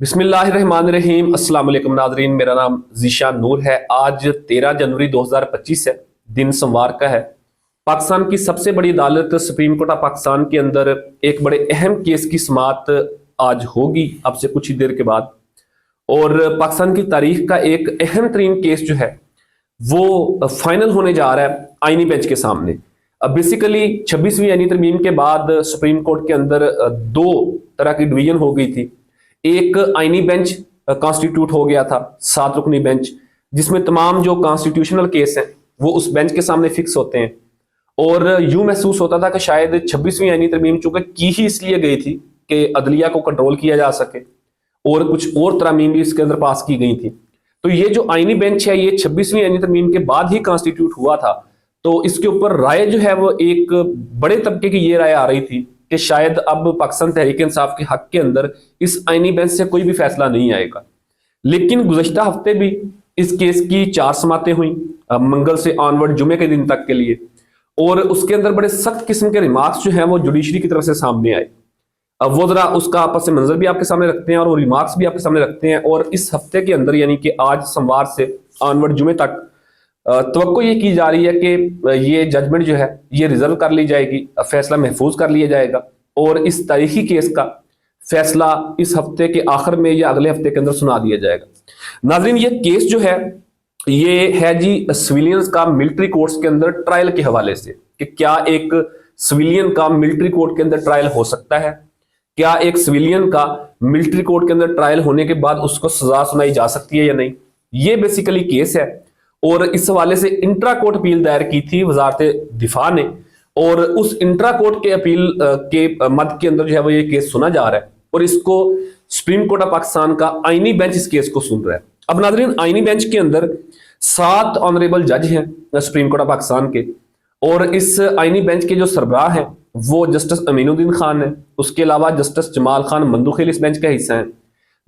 बिस्मिल्लाहिर्रहमानिर्रहीम। अस्सलाम वालेकुम नाज़रीन, मेरा नाम ज़ीशान नूर है। आज 13 जनवरी 2025 है, दिन सोमवार का है। पाकिस्तान की सबसे बड़ी अदालत सुप्रीम कोर्ट ऑफ पाकिस्तान के अंदर एक बड़े अहम केस की समाअत आज होगी, अब से कुछ ही देर के बाद। और पाकिस्तान की तारीख का एक अहम तरीन केस जो है वो फाइनल होने जा रहा है आईनी बेंच के सामने। अब बेसिकली 26वीं आईनी तरमीम के बाद सुप्रीम कोर्ट के अंदर दो तरह की डिवीजन हो गई थी। एक आईनी बेंच कॉन्स्टिट्यूट हो गया था, 7 रुकनी बेंच, जिसमें तमाम जो कॉन्स्टिट्यूशनल केस हैं वो उस बेंच के सामने फिक्स होते हैं। और यूं महसूस होता था कि शायद 26वीं आईनी तरमीम चूंकि की ही इसलिए गई थी कि अदलिया को कंट्रोल किया जा सके, और कुछ और तरमीम भी इसके अंदर पास की गई थी। तो ये जो आईनी बेंच है ये 26वीं आईनी तरमीम के बाद ही कॉन्स्टिट्यूट हुआ था। तो इसके ऊपर राय जो है वो एक बड़े तबके की ये राय आ रही थी कि शायद अब पाकिस्तान तहरीक इंसाफ के हक के अंदर इस आईनी बेंच से कोई भी फैसला नहीं आएगा। लेकिन गुज़श्ता हफ्ते भी इस केस की 4 समातें हुई, मंगल से ऑनवर्ड जुमे के दिन तक के लिए, और उसके अंदर बड़े सख्त किस्म के रिमार्क्स जो हैं वो जुडिशरी की तरफ से सामने आए। अब वो जरा उसका आपस में मंजर भी आपके सामने रखते हैं और वो रिमार्क्स भी आपके सामने रखते हैं। और इस हफ्ते के अंदर यानी कि आज सोमवार से ऑनवर्ड जुमे तक तवक्को ये की जा रही है कि ये जजमेंट जो है ये रिजर्व कर ली जाएगी, फैसला महफूज कर लिया जाएगा और इस तारीखी केस का फैसला इस हफ्ते के आखिर में या अगले हफ्ते के अंदर सुना दिया जाएगा। नाज़रीन, ये केस जो है ये है जी सिविलियंस का मिलिट्री कोर्ट्स के अंदर ट्रायल के हवाले से, कि क्या एक सिविलियन का मिलिट्री कोर्ट के अंदर ट्रायल हो सकता है, क्या एक सिविलियन का मिलिट्री कोर्ट के अंदर ट्रायल होने के बाद उसको सजा सुनाई जा सकती है या नहीं। ये बेसिकली केस है। और इस हवाले से इंट्रा कोर्ट अपील दायर की थी वजारत दिफा ने, और उस इंट्रा कोर्ट के अपील के मद के अंदर जो है वो ये केस सुना जा रहा है, और इसको सुप्रीम कोर्ट ऑफ पाकिस्तान का आईनी बेंच इस केस को सुन रहा है। अब नाज़रीन, आईनी बेंच के अंदर 7 ऑनरेबल जज हैं सुप्रीम कोर्ट ऑफ पाकिस्तान के, और इस आईनी बेंच के जो सरबराह हैं वो जस्टिस अमीनुद्दीन खान है। उसके अलावा जस्टिस जमाल खान मंदुखेल इस बेंच का हिस्सा है,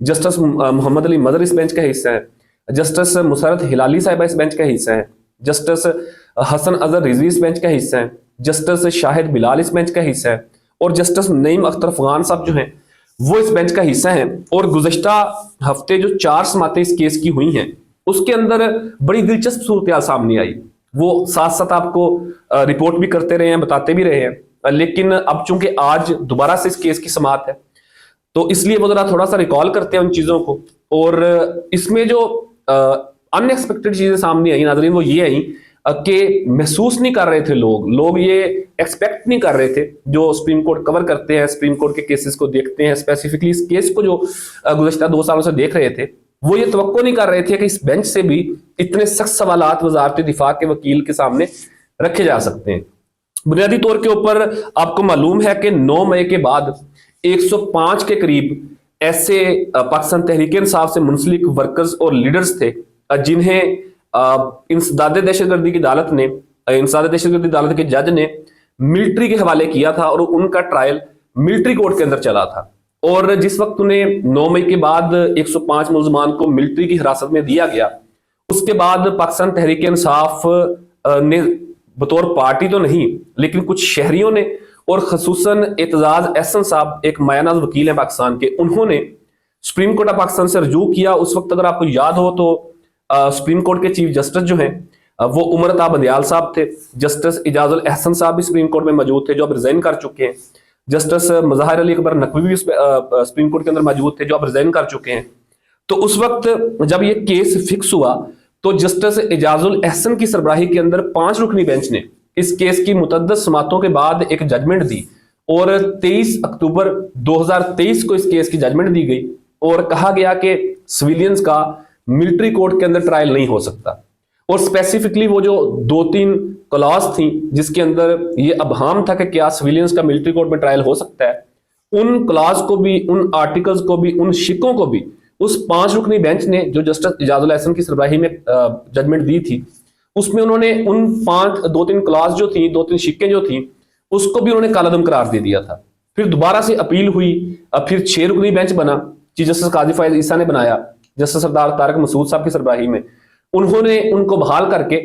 जस्टिस मोहम्मद अली मदर इस बेंच का हिस्सा है, जस्टिस मुसरत हिलाली साहिबा इस बेंच का हिस्सा है, जस्टिस हसन अजहर रिजवी इस बेंच का हिस्सा है, जस्टिस शाहिद बिलाल इस बेंच का हिस्सा है, और जस्टिस नईम अख्तर अफगान साहब जो हैं वो इस बेंच का हिस्सा हैं। और गुज़श्ता हफ्ते जो 4 समातें इस केस की हुई हैं उसके अंदर बड़ी दिलचस्प सूरत सामने आई। वो साथ साथ आपको रिपोर्ट भी करते रहे हैं, बताते भी रहे हैं। लेकिन अब चूंकि आज दोबारा से इस केस की समाअत है तो इसलिए वो जरा थोड़ा सा रिकॉल करते हैं उन चीजों को। और इसमें जो अनएक्सपेक्टेड चीजें सामने आई नाज़रीन वो ये आई कि महसूस नहीं कर रहे थे लोग ये एक्सपेक्ट नहीं कर रहे थे, जो सुप्रीम कोर्ट कवर करते हैं, सुप्रीम कोर्ट के केसेस को देखते हैं, स्पेसिफिकली इस केस को जो गुज़श्ता 2 सालों से देख रहे थे, वो ये तवक्को नहीं कर रहे थे कि इस बेंच से भी इतने सख्त सवालात वजारत दिफा के वकील के सामने रखे जा सकते हैं। बुनियादी तौर के ऊपर आपको मालूम है कि 9 मई के बाद 105 के करीब ऐसे पाकिस्तान तहरीक इंसाफ से मुंसलिक वर्कर्स और लीडर्स थे जिन्हें इंसदाद दहशतगर्दी की अदालत ने, इंसदाद दहशतगर्दी अदालत के जज ने मिलिट्री के हवाले किया था और उनका ट्रायल मिलिट्री कोर्ट के अंदर चला था। और जिस वक्त उन्हें 9 मई के बाद 105 मुलजमान को मिलिट्री की हिरासत में दिया गया, उसके बाद पाकिस्तान तहरीक इंसाफ ने बतौर पार्टी तो नहीं लेकिन कुछ शहरियों ने, और खसूसन एतजाज एहसन साहब एक मायानाज वकील हैं पाकिस्तान के, उन्होंने सुप्रीम कोर्ट ऑफ पाकिस्तान से रजू किया। उस वक्त अगर आपको याद हो तो सुप्रीम कोर्ट के चीफ जस्टिस जो हैं वो उमर अता बंदियाल साहब थे, जस्टिस इजाजुल एहसन साहब भी सुप्रीम कोर्ट में मौजूद थे जो अब रिजाइन कर चुके हैं, जस्टिस मज़ाहिर अली अकबर नकवी भी सुप्रीम कोर्ट के अंदर मौजूद थे जो अब रिजाइन कर चुके हैं। तो उस वक्त जब ये केस फिक्स हुआ तो जस्टिस इजाजुल एहसन की सरबराही के अंदर 5 रुकनी बेंच ने इस केस की मुतअद्दिद समातों के बाद एक जजमेंट दी, और 23 अक्टूबर 2023 को इस केस की जजमेंट दी गई और कहा गया कि सिविलियंस का मिलिट्री कोर्ट के अंदर ट्रायल नहीं हो सकता। और स्पेसिफिकली वो जो 2-3 क्लॉज थी जिसके अंदर ये अबहाम था कि क्या सिविलियंस का मिलिट्री कोर्ट में ट्रायल हो सकता है, उन क्लॉज को भी, उन आर्टिकल्स को भी, उन शिकों को भी उस 5 रुकनी बेंच ने जो जस्टिस इजाजुल एहसन की सरबराही में जजमेंट दी थी उसमें उन्होंने उन 2-3 क्लॉज जो थी, 2-3 शिक्कें जो थी, उसको भी उन्होंने कालादम करार दे दिया था। फिर दोबारा से अपील हुई, अब फिर 6 रुकनी बेंच बना, चीफ जस्टिस काजी फैज ईसा ने बनाया जस्टिस सरदार तारक मसूद साहब की सरबराही में, उन्होंने उनको बहाल करके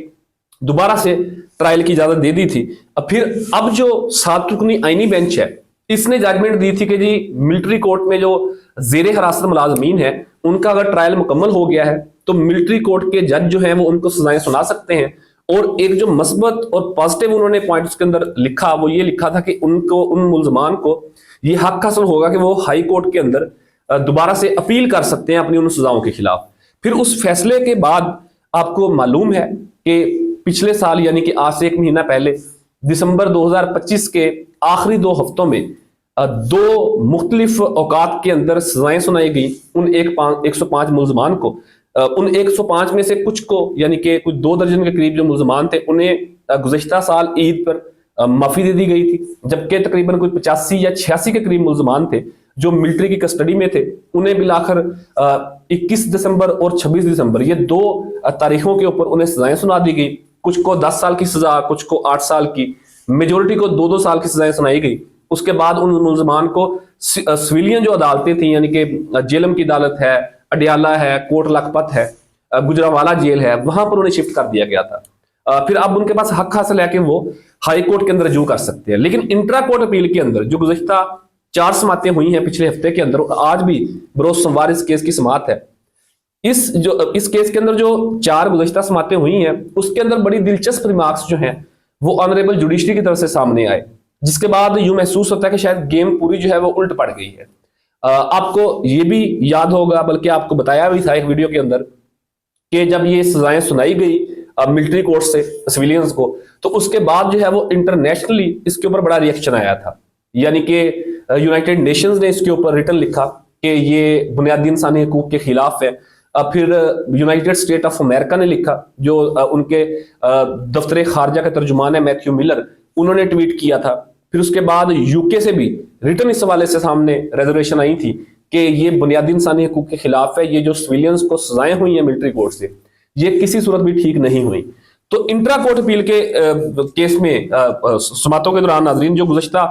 दोबारा से ट्रायल की इजाजत दे दी थी। अब जो 7 रुकनी आईनी बेंच है इसने जजमेंट दी थी कि जी मिलिट्री कोर्ट में जो जेर हिरासत मुलाजमीन है उनका अगर ट्रायल मुकम्मल हो गया है तो मिलिट्री कोर्ट के जज जो हैं वो उनको सजाएं सुना सकते हैं। और एक जो मस्बत और पॉजिटिव उन्होंने पॉइंट उसके अंदर लिखा वो ये लिखा था कि उनको, उन मुलजमान को ये हक हासिल होगा कि वो हाई कोर्ट के अंदर दोबारा से अपील कर सकते हैं अपनी उन सजाओं के खिलाफ। फिर उस फैसले के बाद आपको मालूम है कि पिछले साल यानी कि आज से एक महीना पहले दिसंबर 2025 के आखिरी 2 हफ्तों में 2 मुख्तलिफ औकात के अंदर सजाएं सुनाई गई उन 105 मुलजमान को। उन 105 में से कुछ को यानी कि कुछ 2 दर्जन के करीब जो मुलजमान थे उन्हें गुज़श्ता साल ईद पर माफी दे दी गई थी, जबकि तकरीबन कोई 85 या 86 के करीब मुलजमान थे जो मिलिट्री की कस्टडी में थे। उन्हें मिलाकर 21 दिसंबर और 26 दिसंबर ये 2 तारीखों के ऊपर उन्हें सजाएं सुना दी गई। कुछ को 10 साल की सजा, कुछ को 8 साल की, मेजोरिटी को 2-2 साल की सजाएं सुनाई गई। उसके बाद उन मुलजमान को सिविलियन जो अदालतें थी यानी कि जेलम की अदालत है, अडियाला है, कोट लखपत है, गुजरावाला जेल है, वहां पर उन्हें शिफ्ट कर दिया गया था। फिर अब उनके पास हक हासिल है कि वो हाई कोर्ट के अंदर रजू कर सकते हैं। लेकिन इंट्रा कोर्ट अपील के अंदर जो गुज़श्ता 4 समातें हुई हैं पिछले हफ्ते के अंदर, आज भी बरोज सोमवार इस केस की समात है। इस केस के अंदर जो 4 गुज़श्ता समातें हुई हैं उसके अंदर बड़ी दिलचस्प रिमार्क्स जो हैं वो ऑनरेबल जुडिशरी की तरफ से सामने आए, जिसके बाद यूं महसूस होता है कि शायद गेम पूरी जो है वो उल्ट पड़ गई है। आपको ये भी याद होगा, बल्कि आपको बताया भी था एक वीडियो के अंदर, कि जब ये सजाएं सुनाई गई मिलिट्री कोर्ट से सिविलियंस को, तो उसके बाद जो है वो इंटरनेशनली इसके ऊपर बड़ा रिएक्शन आया था। यानी कि यूनाइटेड नेशंस ने इसके ऊपर रिटर्न लिखा कि ये बुनियादी इंसानी हकूक के खिलाफ है। फिर यूनाइटेड स्टेट ऑफ अमेरिका ने लिखा, जो उनके दफ्तर खारजा के तर्जुमान है मैथ्यू मिलर, उन्होंने ट्वीट किया था। फिर उसके बाद यूके से भी रिटर्न इस हवाले से सामने रेजोल्यूशन आई थी कि ये बुनियादी इंसानी हकूक के खिलाफ है, ये जो सिविलियंस को सजाएं हुई हैं मिलिट्री कोर्ट से ये किसी सूरत भी ठीक नहीं हुई। तो इंट्रा कोर्ट अपील के केस में समातों के दौरान नाजरीन जो गुज़श्ता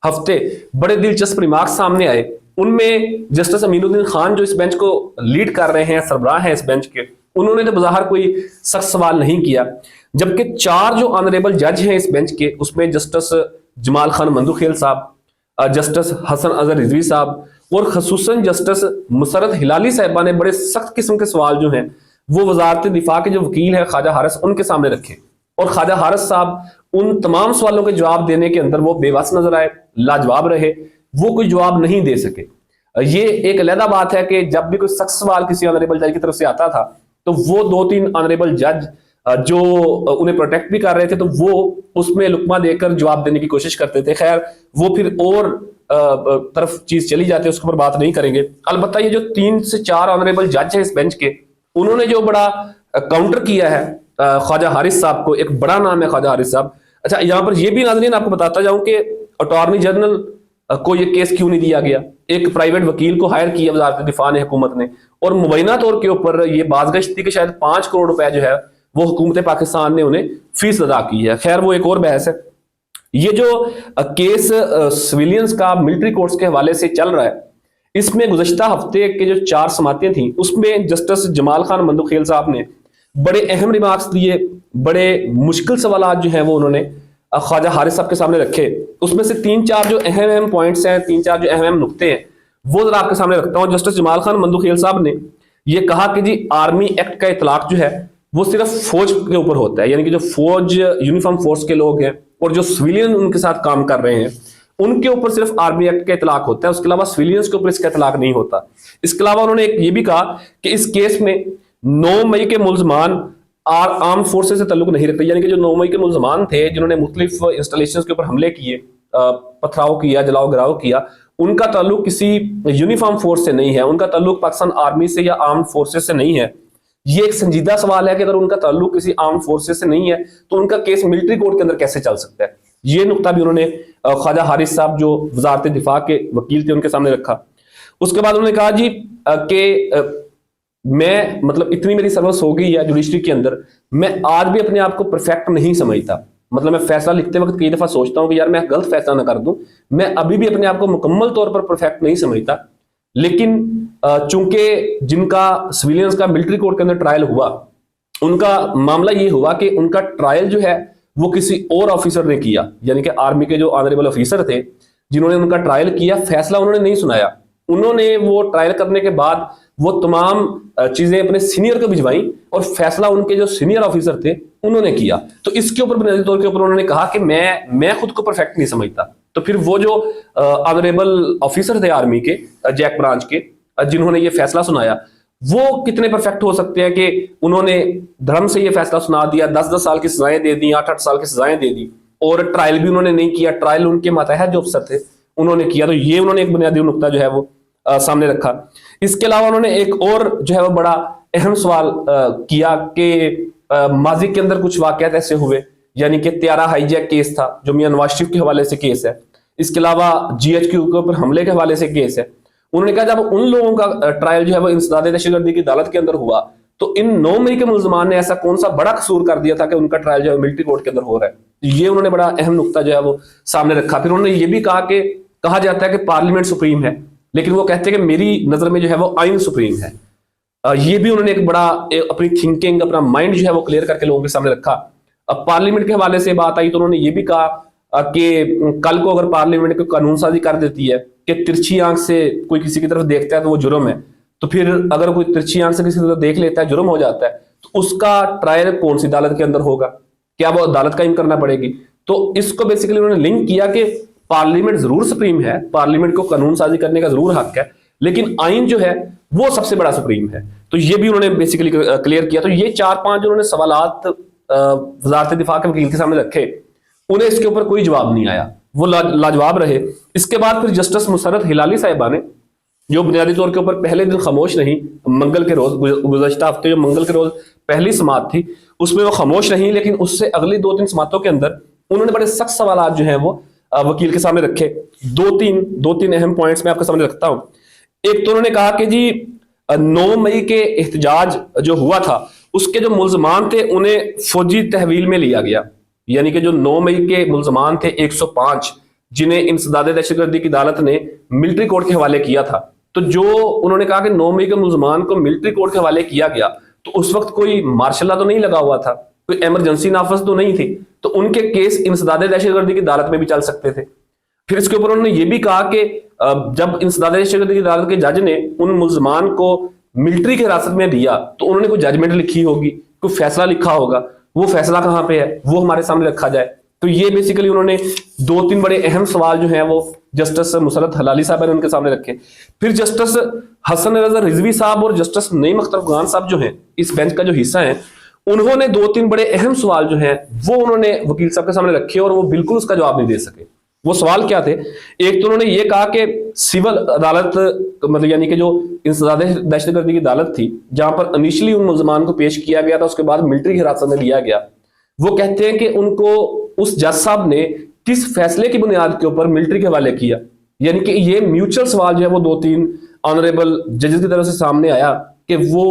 हफ्ते बड़े दिलचस्प रिमार्क्स सामने आए, उनमें जस्टिस अमीनुद्दीन खान जो इस बेंच को लीड कर रहे हैं, सरबराह हैं इस बेंच के, उन्होंने तो बज़ाहिर कोई सख्त सवाल नहीं किया, जबकि 4 जो ऑनरेबल जज हैं इस बेंच के, उसमें जस्टिस जमाल खान मंदुखेल साहब, जस्टिस हसन अजहर रिजवी साहब और खसूसन जस्टिस मुसरत हिलाली साहिबा ने बड़े सख्त किस्म के सवाल जो हैं वो वजारत दिफा के जो वकील है ख्वाजा हारिस उनके सामने रखे। और ख्वाजा हारिस साहब उन तमाम सवालों के जवाब देने के अंदर वो बेबस नजर आए, लाजवाब रहे, वो कोई जवाब नहीं दे सके। ये एक अलहदा बात है कि जब भी कोई सख्त सवाल किसी ऑनरेबल जज की तरफ से आता था तो वो 2-3 ऑनरेबल जज जो उन्हें प्रोटेक्ट भी कर रहे थे तो वो उसमें लुकमा देकर जवाब देने की कोशिश करते थे। खैर वो फिर और तरफ चीज चली जाती है, उसके ऊपर बात नहीं करेंगे। अलबत्ता ये जो 3 से 4 ऑनरेबल जज हैं इस बेंच के, उन्होंने जो बड़ा काउंटर किया है ख्वाजा हारिस साहब को, एक बड़ा नाम है ख्वाजा हारिस साहब। अच्छा, यहाँ पर यह भी नाज़रीन आपको बताता जाऊं कि अटॉर्नी जनरल को यह केस क्यों नहीं दिया गया। एक प्राइवेट वकील को हायर किया वजारत दिफा ने, हुकूमत ने, और मुबैना तौर के ऊपर यह बाज़गश्त थी कि शायद 5 करोड़ रुपए जो है वो हुकूमत पाकिस्तान ने उन्हें फीस अदा की है। खैर वो एक और बहस है। ये जो केस सिविलियंस का मिलिट्री कोर्ट्स के हवाले से चल रहा है, इसमें गुज़श्ता हफ्ते के जो 4 समातें थी उसमें जस्टिस जमाल खान मंदुखेल साहब ने बड़े अहम रिमार्क्स दिए, बड़े मुश्किल सवाल जो हैं वो उन्होंने ख्वाजा हारिस साहब के सामने रखे। उसमें से 3-4 जो अहम पॉइंट्स हैं, 3-4 जो अहम नुक्ते हैं वो जरा आपके सामने रखता हूँ। जस्टिस जमाल खान मंदुखेल साहब ने यह कहा कि जी आर्मी एक्ट का इतलाक जो है वो सिर्फ फौज के ऊपर होता है, यानी कि जो फौज यूनिफॉर्म फोर्स के लोग हैं और जो सिविलियन उनके साथ काम कर रहे हैं उनके ऊपर सिर्फ आर्मी एक्ट का इतलाक होता है, उसके अलावा सिविलियंस के ऊपर इसका इतलाक नहीं होता। इसके अलावा उन्होंने ये भी कहा कि इस केस में 9 मई के मुलजमान आर्म फोर्सेस से ताल्लुक नहीं रखते, यानी कि जो 9 मई के मुलजमान थे जिन्होंने मुख्तलिफ इंस्टॉलेशन के ऊपर हमले किए, पथराव किया, जलाओ गिराव किया, उनका ताल्लुक किसी यूनिफॉर्म फोर्स से नहीं है, उनका ताल्लुक पाकिस्तान आर्मी से या आर्म फोर्सेस से नहीं है। ये एक संजीदा सवाल है कि अगर उनका ताल्लुक किसी आर्म फोर्सेस से नहीं है तो उनका केस मिलिट्री कोर्ट के अंदर कैसे चल सकता है। ये नुकता भी उन्होंने ख्वाजा हारिस साहब जो वजारत दिफा के वकील थे उनके सामने रखा। उसके बाद उन्होंने कहा जी कि मैं मतलब इतनी मेरी सर्विस हो गई है जुडिशरी के अंदर, मैं आज भी अपने आप को परफेक्ट नहीं समझता। मतलब मैं फैसला लिखते वक्त कई दफा सोचता हूं कि यार मैं गलत फैसला ना कर दूं, मैं अभी भी अपने आप को मुकम्मल तौर पर परफेक्ट नहीं समझता। लेकिन चूंकि जिनका सिविलियंस का मिलिट्री कोर्ट के अंदर ट्रायल हुआ, उनका मामला ये हुआ कि उनका ट्रायल जो है वो किसी और ऑफिसर ने किया, यानी कि आर्मी के जो ऑनरेबल ऑफिसर थे जिन्होंने उनका ट्रायल किया, फैसला उन्होंने नहीं सुनाया। उन्होंने वो ट्रायल करने के बाद वो तमाम चीजें अपने सीनियर को भिजवाई और फैसला उनके जो सीनियर ऑफिसर थे उन्होंने किया। तो इसके ऊपर बुनियादी तौर के ऊपर उन्होंने कहा कि मैं खुद को परफेक्ट नहीं समझता। तो फिर वो जो ऑनरेबल ऑफिसर थे आर्मी के, जैक ब्रांच के, जिन्होंने ये फैसला सुनाया, वो कितने परफेक्ट हो सकते हैं कि उन्होंने धर्म से ये फैसला सुना दिया, 10-10 साल की सजाएं दे दी, 8-8 साल की सजाएं दे दी, और ट्रायल भी उन्होंने नहीं किया। ट्रायल उनके मातहत जो अफसर थे उन्होंने किया। तो ये उन्होंने एक बुनियादी नुक्ता जो है वो सामने रखा। इसके अलावा उन्होंने एक और जो है वो बड़ा अहम सवाल किया कि माजी के अंदर कुछ वाकयात ऐसे हुए, यानी कि त्यारा हाईजैक केस था जो मियां नवाज शरीफ के हवाले से केस है, इसके अलावा GHQ के ऊपर हमले के हवाले से केस है। उन्होंने कहा जब उन लोगों का ट्रायल जो है वो इंसदाद दहशतगर्दी की अदालत के अंदर हुआ तो इन 9 मई के मुल्जमान ने ऐसा कौन सा बड़ा कसूर कर दिया था कि उनका ट्रायल जो है मिलिट्री कोर्ट के अंदर हो रहा है। ये उन्होंने बड़ा अहम नुक्ता जो है वो सामने रखा। फिर उन्होंने ये भी कहा कि कहा जाता है कि पार्लियामेंट सुप्रीम है, लेकिन वो कहते हैं कि मेरी नजर में जो है वो आइन सुप्रीम है। ये भी उन्होंने एक बड़ा अपनी थिंकिंग, अपना माइंड जो है वो क्लियर करके लोगों के सामने रखा। अब पार्लियामेंट के हवाले से बात आई तो उन्होंने ये भी कहा कि कल को अगर पार्लियामेंट कोई कानून साजी कर देती है कि तिरछी आंख से कोई किसी की तरफ देखता है तो वो जुर्म है, तो फिर अगर कोई तिरछी आंख से किसी की तरफ देख लेता है, जुर्म हो जाता है, तो उसका ट्रायल कौन सी अदालत के अंदर होगा? क्या वो अदालत कायम करना पड़ेगी? तो इसको बेसिकली उन्होंने लिंक किया कि पार्लियामेंट जरूर सुप्रीम है, पार्लियामेंट को कानून साजी करने का जरूर हक है, लेकिन आइन जो है वो सबसे बड़ा सुप्रीम है। तो ये भी उन्होंने बेसिकली क्लियर किया। तो ये 4-5 जो उन्होंने सवालात वजारत दिफा के वकील के सामने रखे, उन्हें इसके ऊपर कोई जवाब नहीं आया, वो लाजवाब रहे। इसके बाद फिर जस्टिस मुसर्रत हिलाली साहिबा ने, जो बुनियादी तौर के ऊपर पहले दिन खामोश नहीं, मंगल के रोज, गुज़श्ता हफ्ते जो मंगल के रोज पहली समात थी उसमें वो खामोश नहीं, लेकिन उससे अगली 2-3 समातों के अंदर उन्होंने बड़े सख्त सवालात जो हैं वो वकील के सामने रखे। 2-3 अहम पॉइंट्स मैं आपके सामने रखता हूं। एक तो उन्होंने कहा कि जी 9 मई के एहतजाज जो हुआ था उसके जो मुल्जमान थे उन्हें फौजी तहवील में लिया गया, यानी कि जो 9 मई के मुल्जमान थे 105 जिन्हें इंसदाद दहशतगर्दी की अदालत ने मिलिट्री कोर्ट के हवाले किया था, तो जो उन्होंने कहा कि 9 मई के मुल्जमान को मिलिट्री कोर्ट के हवाले किया गया तो उस वक्त कोई मार्शल लॉ तो नहीं लगा हुआ था, कोई इमरजेंसी नाफज तो नहीं थी, तो उनके केस इंसदाद दहशतगर्दी की अदालत में भी चल सकते थे। फिर इसके ऊपर उन्होंने ये भी कहा कि जब इंसदाद दहशतगर्दी की अदालत के जज ने उन मुल्जमान को मिलिट्री की हिरासत में दिया तो उन्होंने कोई जजमेंट लिखी होगी, कोई फैसला लिखा होगा, वो फैसला कहां पे है वो हमारे सामने रखा जाए। तो ये बेसिकली उन्होंने 2-3 बड़े अहम सवाल जो हैं वो जस्टिस मुसर्रत हिलाली साहब ने उनके सामने रखे। फिर जस्टिस हसन रजा रिजवी साहब और जस्टिस नईम अख्तर अफगान साहब जो हैं इस बेंच का जो हिस्सा है, उन्होंने 2-3 बड़े अहम सवाल जो हैं वो उन्होंने वकील साहब के सामने रखे और वो बिल्कुल उसका जवाब नहीं दे सके। वो सवाल क्या थे? एक तो उन्होंने ये कहा कि सिविल अदालत, मतलब यानी कि जो इंसदाद दहशतगर्दी की अदालत थी जहां पर इनिशियली उन मुल्जमान को पेश किया गया था, उसके बाद मिलिट्री की हिरासत में लिया गया, वो कहते हैं कि उनको उस जज साहब ने किस फैसले की बुनियाद के ऊपर मिलिट्री के हवाले किया। यानी कि ये म्यूचुअल सवाल जो है वो 2-3 ऑनरेबल जजेस की तरफ से सामने आया कि वो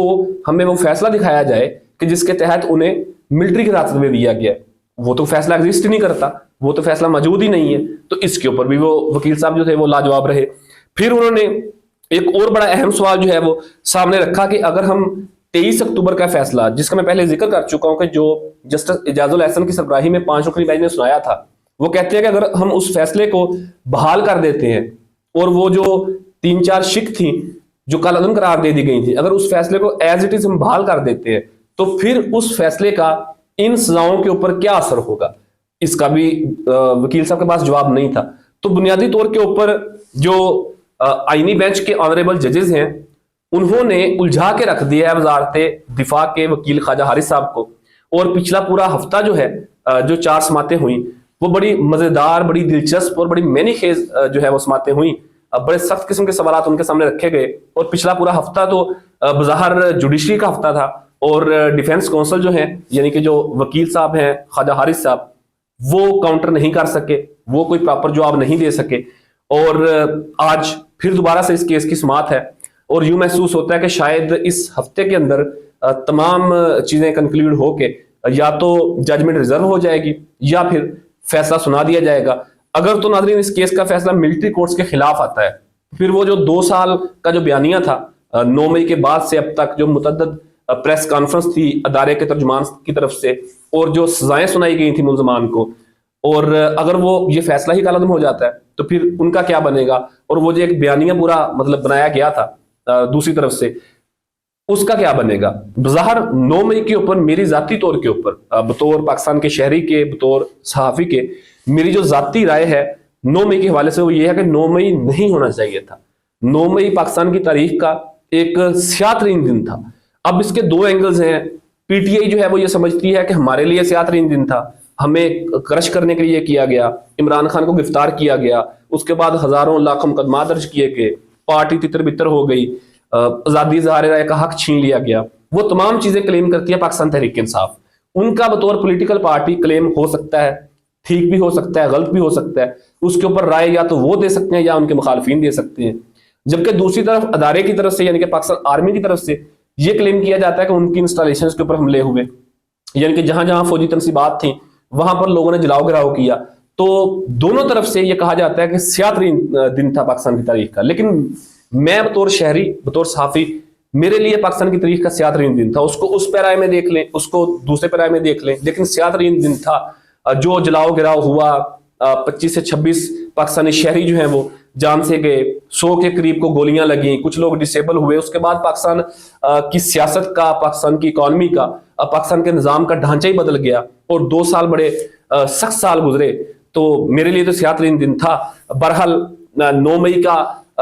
हमें वो फैसला दिखाया जाए कि जिसके तहत उन्हें मिलिट्री की हिरासत में दिया गया। वो तो फैसला एग्जिस्ट ही नहीं करता, वो तो फैसला मौजूद ही नहीं है। तो इसके ऊपर भी वो वकील साहब जो थे वो लाजवाब रहे। फिर उन्होंने एक और बड़ा अहम सवाल जो है वो सामने रखा कि अगर हम 23 अक्टूबर का फैसला, जिसका मैं पहले जिक्र कर चुका हूं कि जो जस्टिस इजाजुल एहसन की सरबराही में 5 रुकनी बेंच ने सुनाया था, वो कहते हैं कि अगर हम उस फैसले को बहाल कर देते हैं और वो जो 3-4 शिक थी जो कलअदम करार दे दी गई थी, अगर उस फैसले को एज इट इज हम बहाल कर देते हैं तो फिर उस फैसले का इन सजाओं के ऊपर क्या असर होगा, इसका भी वकील साहब के पास जवाब नहीं था। तो बुनियादी तौर के ऊपर जो आईनी बेंच के ऑनरेबल जजेस हैं उन्होंने उलझा के रख दिया है वजारत दिफा के वकील ख्वाजा हारिस साहब को। और पिछला पूरा हफ्ता जो है जो 4 समातें हुई वो बड़ी मजेदार, बड़ी दिलचस्प और बड़ी मैनी खेज जो है वो समातें हुई। बड़े सख्त किस्म के सवाल उनके सामने रखे गए और पिछला पूरा हफ्ता तो बज़ाहिर जुडिशरी का हफ्ता था और डिफेंस काउंसिल जो है यानी कि जो वकील साहब हैं ख्वाजा हारिस साहब, वो काउंटर नहीं कर सके, वो कोई प्रॉपर जवाब नहीं दे सके। और आज फिर दोबारा से इस केस की समात है और यूं महसूस होता है कि शायद इस हफ्ते के अंदर तमाम चीजें कंक्लूड होके या तो जजमेंट रिजर्व हो जाएगी या फिर फैसला सुना दिया जाएगा। अगर तो नाज़रीन इस केस का फैसला मिलिट्री कोर्ट्स के खिलाफ आता है, फिर वो जो 2 साल का जो बयानिया था 9 मई के बाद से अब तक, जो मुतअद्दिद प्रेस कॉन्फ्रेंस थी अदारे के तर्जुमान की तरफ से और जो सजाएं सुनाई गई थी मुल्जमान को, और अगर वो ये फैसला ही कालादम हो जाता है तो फिर उनका क्या बनेगा। और वो जो एक बयानिया पूरा मतलब बनाया गया था दूसरी तरफ से, उसका क्या बनेगा। बज़ाहिर 9 मई के ऊपर मेरी जाती तौर के ऊपर बतौर पाकिस्तान के शहरी के, बतौर सहाफ़ी के, मेरी जो जाती राय है 9 मई के हवाले से वो ये है कि 9 मई नहीं होना चाहिए था। 9 मई पाकिस्तान की तारीख का एक स्याह-तरीन दिन था। अब इसके दो एंगल्स हैं। पीटीआई जो है वो ये समझती है कि हमारे लिए स्याह-तरीन दिन था, हमें क्रश करने के लिए किया गया, इमरान खान को गिरफ्तार किया गया, उसके बाद हजारों लाखों मुकदमा दर्ज किए गए, पार्टी तितर बितर हो गई, आजादी इज़हार राय का हक छीन लिया गया। वो तमाम चीजें क्लेम करती है पाकिस्तान तहरीक इंसाफ। उनका बतौर पॉलिटिकल पार्टी क्लेम हो सकता है, ठीक भी हो सकता है, गलत भी हो सकता है, उसके ऊपर राय या तो वो दे सकते हैं या उनके मुखालफिन दे सकते हैं। जबकि दूसरी तरफ अदारे की तरफ से यानी कि पाकिस्तान आर्मी की तरफ से ये क्लेम किया जाता है कि उनकी इंस्टॉलेशन के ऊपर हमले हुए, यानी कि जहां जहां फौजी तनसीबात थी वहां पर लोगों ने जलाओ गिराव किया। तो दोनों तरफ से यह कहा जाता है कि स्याह-तरीन दिन था पाकिस्तान की तारीख का। लेकिन मैं बतौर शहरी, बतौर सहाफी, मेरे लिए पाकिस्तान की तारीख का स्याह-तरीन दिन था। उसको उस पैराए में देख लें, उसको दूसरे पैराए में देख लें, लेकिन स्याह-तरीन दिन था। जो जलाओ गिराव हुआ, 25 से 26 पाकिस्तानी शहरी जो हैं वो जान से गए, 100 के करीब को गोलियां लगी, कुछ लोग डिसेबल हुए। उसके बाद पाकिस्तान की सियासत का, पाकिस्तान की इकॉनमी का, पाकिस्तान के निज़ाम का ढांचा ही बदल गया और 2 साल बड़े सख्त साल गुजरे। तो मेरे लिए तो स्याह-तरीन दिन था। बहरहाल 9 मई का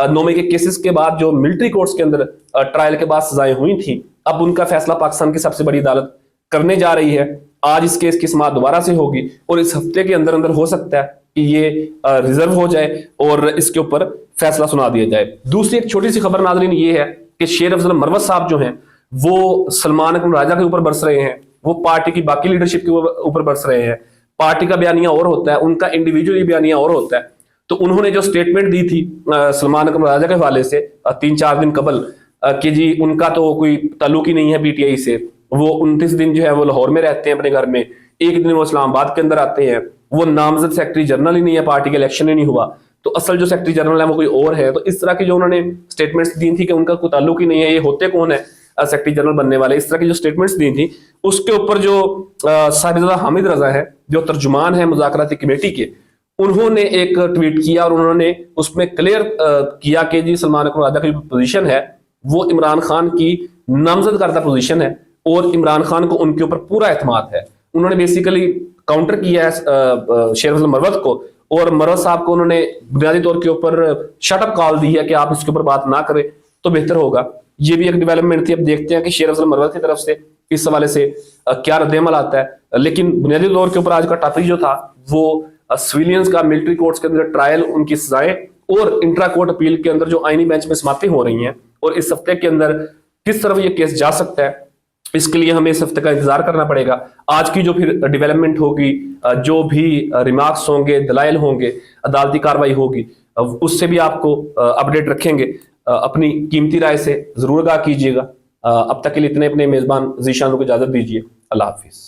9 मई के केसेस के बाद जो मिलिट्री कोर्ट्स के अंदर ट्रायल के बाद सजाएं हुई थी, अब उनका फैसला पाकिस्तान की सबसे बड़ी अदालत करने जा रही है। आज इस केस की समाअत दोबारा से होगी और इस हफ्ते के अंदर अंदर हो सकता है कि ये रिजर्व हो जाए और इसके ऊपर फैसला सुना दिया जाए। दूसरी एक छोटी सी खबर नाज़रीन ये है कि शेर अफजल मरवत साहब जो हैं वो सलमान अकरम राजा के ऊपर बरस रहे हैं, वो पार्टी की बाकी लीडरशिप के ऊपर बरस रहे हैं। पार्टी का बयानिया और होता है, उनका इंडिविजुअली बयानिया और होता है। तो उन्होंने जो स्टेटमेंट दी थी सलमान अकरम राजा के हवाले से 3-4 दिन कबल कि जी उनका तो कोई ताल्लुक ही नहीं है पीटीआई से, वो 29 दिन जो है वो लाहौर में रहते हैं अपने घर में, एक दिन वो इस्लामाबाद के अंदर आते हैं, वो नामजद सेक्रेटरी जनरल ही नहीं है, पार्टी का इलेक्शन ही नहीं हुआ, तो असल जो सेक्रेटरी जनरल है वो कोई और है। तो इस तरह की जो उन्होंने स्टेटमेंट्स दी थी कि उनका कोई ताल्लुक ही नहीं है, ये होते कौन है सेक्रेटरी जनरल बनने वाले, इस तरह की जो स्टेटमेंट्स दी थी, उसके ऊपर जो साहिबजादा हामिद रजा है जो तर्जुमान है मुज़ाकराती कमेटी के, उन्होंने एक ट्वीट किया और उन्होंने उसमें क्लियर किया कि जी सलमान अकरम राजा की पोजीशन है वो इमरान खान की नामजद करदा पोजीशन है और इमरान खान को उनके ऊपर पूरा एतमाद है। उन्होंने बेसिकली काउंटर किया है शेर अफजल मरवत को, और मरवत साहब को उन्होंने बुनियादी तौर के ऊपर शटअप कॉल दी है कि आप इसके ऊपर बात ना करें तो बेहतर होगा। ये भी एक डेवलपमेंट थी। अब देखते हैं कि शेर अफजल मरवत की तरफ से इस हवाले से क्या रद्द-ए-अमल आता है। लेकिन बुनियादी तौर के ऊपर आज का टॉपिक जो था वो सिविलियंस का मिलिट्री कोर्ट्स के अंदर ट्रायल, उनकी सजाएं और इंट्रा कोर्ट अपील के अंदर जो आईनी बेंच में समाप्ति हो रही हैं और इस हफ्ते के अंदर किस तरफ ये केस जा सकता है, इसके लिए हमें इस हफ्ते का इंतजार करना पड़ेगा। आज की जो फिर डेवलपमेंट होगी, जो भी रिमार्क्स होंगे, दलाइल होंगे, अदालती कार्रवाई होगी, उससे भी आपको अपडेट रखेंगे। अपनी कीमती राय से जरूर आगाह कीजिएगा। अब तक के लिए इतने, अपने मेजबान ज़ीशान को इजाजत दीजिए। अल्लाह हाफिज।